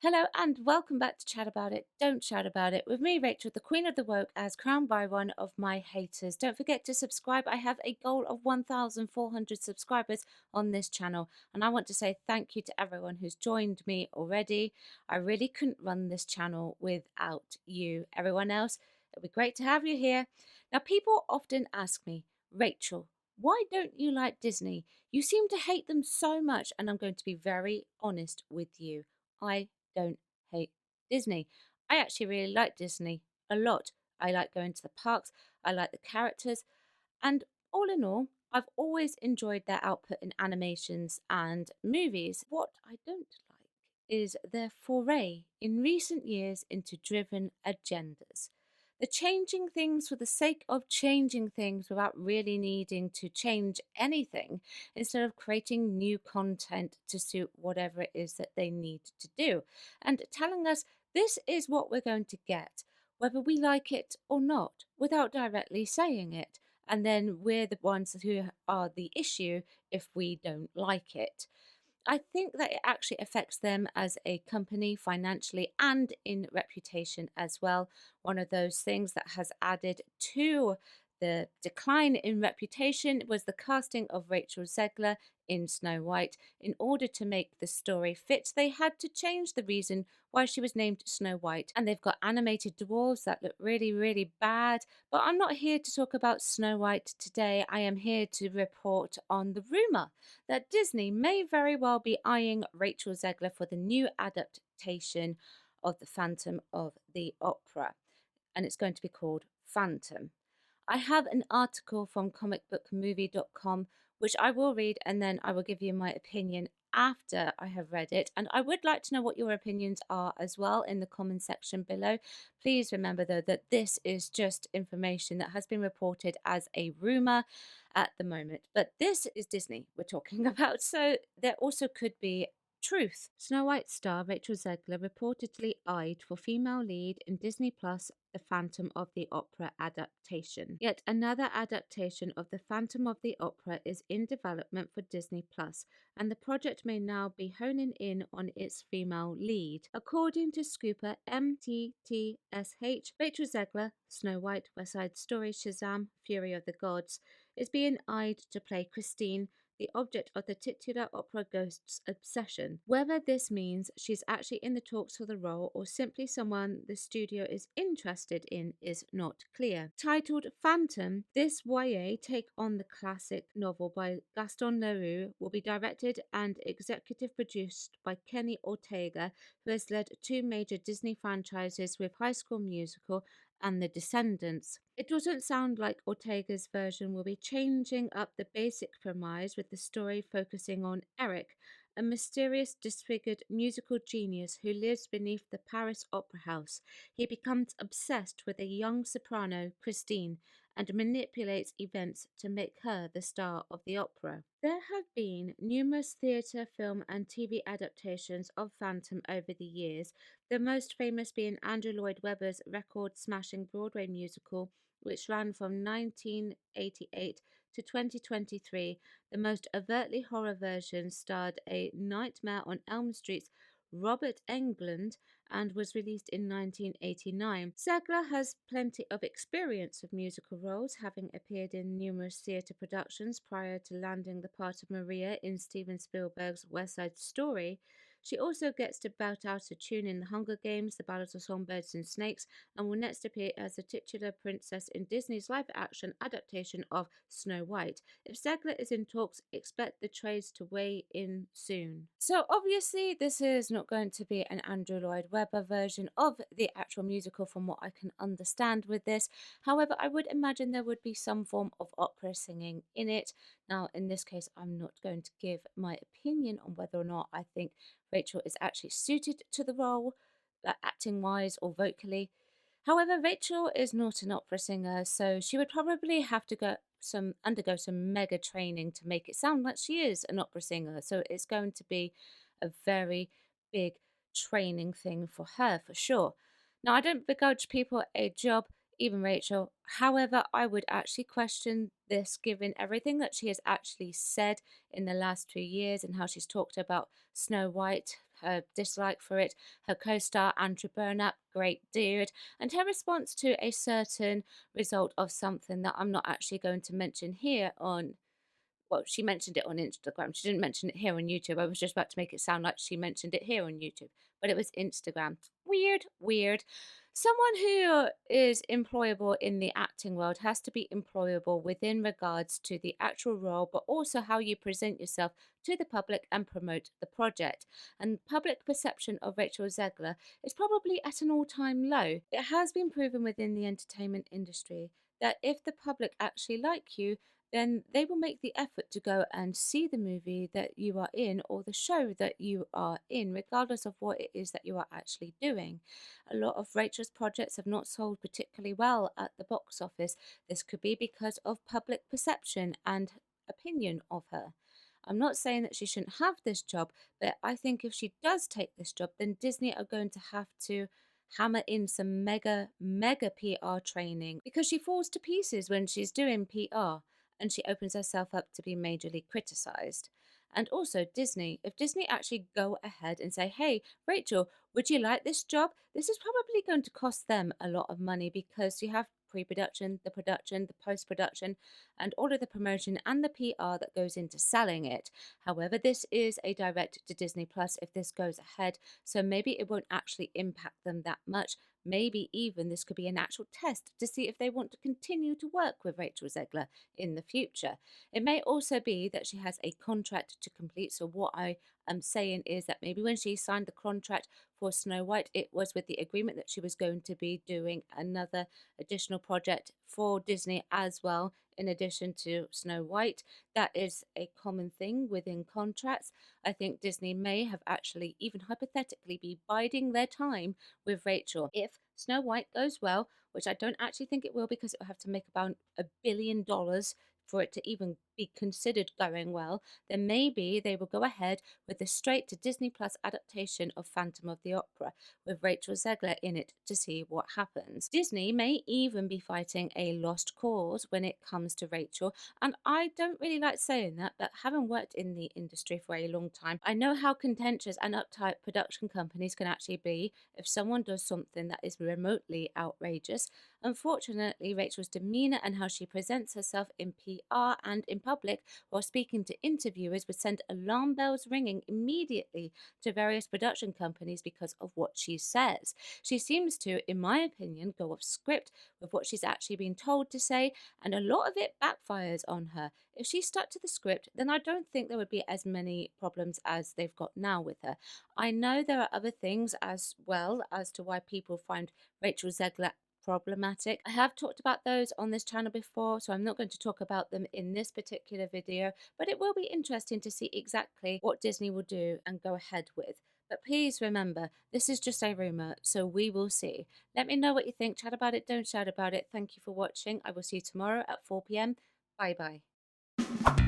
Hello and welcome back to Chat About It, Don't Shout About It with me, Rachel, the Queen of the Woke, as crowned by one of my haters. Don't forget to subscribe. I have a goal of 1,400 subscribers on this channel, and I want to say thank you to everyone who's joined me already. I really couldn't run this channel without you, everyone else. It'd be great to have you here. Now, people often ask me, Rachel, why don't you like Disney? You seem to hate them so much, and I'm going to be very honest with you. I don't hate Disney. I actually really like Disney a lot. I like going to the parks, I like the characters, and all in all, I've always enjoyed their output in animations and movies. What I don't like is their foray in recent years into driven agendas. The changing things for the sake of changing things without really needing to change anything, instead of creating new content to suit whatever it is that they need to do, and telling us this is what we're going to get, whether we like it or not, without directly saying it. And then we're the ones who are the issue if we don't like it. I think that it actually affects them as a company financially and in reputation as well. One of those things that has added to the decline in reputation was the casting of Rachel Zegler in Snow White. In order to make the story fit, they had to change the reason why she was named Snow White. And they've got animated dwarves that look really, really bad. But I'm not here to talk about Snow White today. I am here to report on the rumour that Disney may very well be eyeing Rachel Zegler for the new adaptation of The Phantom of the Opera, and it's going to be called Phantom. I have an article from comicbookmovie.com which I will read, and then I will give you my opinion after I have read it. And I would like to know what your opinions are as well in the comment section below. Please remember, though, that this is just information that has been reported as a rumor at the moment. But this is Disney we're talking about, so there also could be truth. Snow White star Rachel Zegler reportedly eyed for female lead in Disney Plus The Phantom of the Opera adaptation. Yet another adaptation of The Phantom of the Opera is in development for Disney Plus, and the project may now be honing in on its female lead. According to Scooper MTTSH, Rachel Zegler, Snow White, West Side Story, Shazam, Fury of the Gods, is being eyed to play Christine, the object of the titular opera ghost's obsession. Whether this means she's actually in the talks for the role or simply someone the studio is interested in is not clear. Titled Phantom, this YA take on the classic novel by Gaston Leroux will be directed and executive produced by Kenny Ortega, who has led two major Disney franchises with High School Musical and The Descendants. It doesn't sound like Ortega's version will be changing up the basic premise, with the story focusing on Eric, a mysterious, disfigured musical genius who lives beneath the Paris Opera House. He becomes obsessed with a young soprano, Christine, and manipulates events to make her the star of the opera. There have been numerous theatre, film, and TV adaptations of Phantom over the years, the most famous being Andrew Lloyd Webber's record smashing Broadway musical, which ran from 1988 to 2023. The most overtly horror version starred a Nightmare on Elm Street's Robert Englund and was released in 1989. Zegler has plenty of experience with musical roles, having appeared in numerous theatre productions prior to landing the part of Maria in Steven Spielberg's West Side Story. She also gets to belt out a tune in The Hunger Games, The Ballads of Songbirds and Snakes, and will next appear as the titular princess in Disney's live-action adaptation of Snow White. If Zegler is in talks, expect the trades to weigh in soon. So obviously this is not going to be an Andrew Lloyd Webber version of the actual musical from what I can understand with this. However, I would imagine there would be some form of opera singing in it. Now, in this case, I'm not going to give my opinion on whether or not I think Rachel is actually suited to the role, acting wise or vocally. However, Rachel is not an opera singer, so she would probably have to undergo some mega training to make it sound like she is an opera singer. So it's going to be a very big training thing for her, for sure. Now, I don't begrudge people a job, even Rachel. However, I would actually question this given everything that she has actually said in the last 2 years and how she's talked about Snow White her dislike for it, her co-star Andrew Burnap, great dude, and her response to a certain result of something that I'm not actually going to mention here on, well, she mentioned it on Instagram. She didn't mention it here on YouTube. I was just about to make it sound like she mentioned it here on YouTube, but it was Instagram. Weird, weird. Someone who is employable in the acting world has to be employable within regards to the actual role, but also how you present yourself to the public and promote the project. And public perception of Rachel Zegler is probably at an all-time low. It has been proven within the entertainment industry that if the public actually like you, then they will make the effort to go and see the movie that you are in or the show that you are in, regardless of what it is that you are actually doing. A lot of Rachel's projects have not sold particularly well at the box office. This could be because of public perception and opinion of her. I'm not saying that she shouldn't have this job, but I think if she does take this job, then Disney are going to have to hammer in some mega PR training because she falls to pieces when she's doing PR and she opens herself up to be majorly criticized. And also, Disney, if Disney actually go ahead and say, hey, Rachel, would you like this job? This is probably going to cost them a lot of money because you have pre production, the post production, and all of the promotion and the PR that goes into selling it. However, this is a direct to Disney Plus if this goes ahead, so maybe it won't actually impact them that much. Maybe even this could be an actual test to see if they want to continue to work with Rachel Zegler in the future. It may also be that she has a contract to complete. So, what I am saying is that maybe when she signed the contract for Snow White, it was with the agreement that she was going to be doing another additional project for Disney as well, in addition to Snow White. That is a common thing within contracts. I think Disney may have actually, even hypothetically, be biding their time with Rachel. If Snow White goes well, which I don't actually think it will because it will have to make about $1 billion for it to even be considered going well, then maybe they will go ahead with a straight to Disney Plus adaptation of Phantom of the Opera with Rachel Zegler in it to see what happens. Disney may even be fighting a lost cause when it comes to Rachel, and I don't really like saying that, but having worked in the industry for a long time, I know how contentious and uptight production companies can actually be if someone does something that is remotely outrageous. Unfortunately, Rachel's demeanour and how she presents herself in PR and in public while speaking to interviewers would send alarm bells ringing immediately to various production companies because of what she says. She seems to, in my opinion, go off script with what she's actually been told to say, and a lot of it backfires on her. If she stuck to the script, then I don't think there would be as many problems as they've got now with her. I know there are other things as well as to why people find Rachel Zegler problematic. I have talked about those on this channel before, so I'm not going to talk about them in this particular video, but it will be interesting to see exactly what Disney will do and go ahead with. But please remember, this is just a rumour, so we will see. Let me know what you think. Chat about it, don't shout about it. Thank you for watching. I will see you tomorrow at 4 p.m. Bye bye.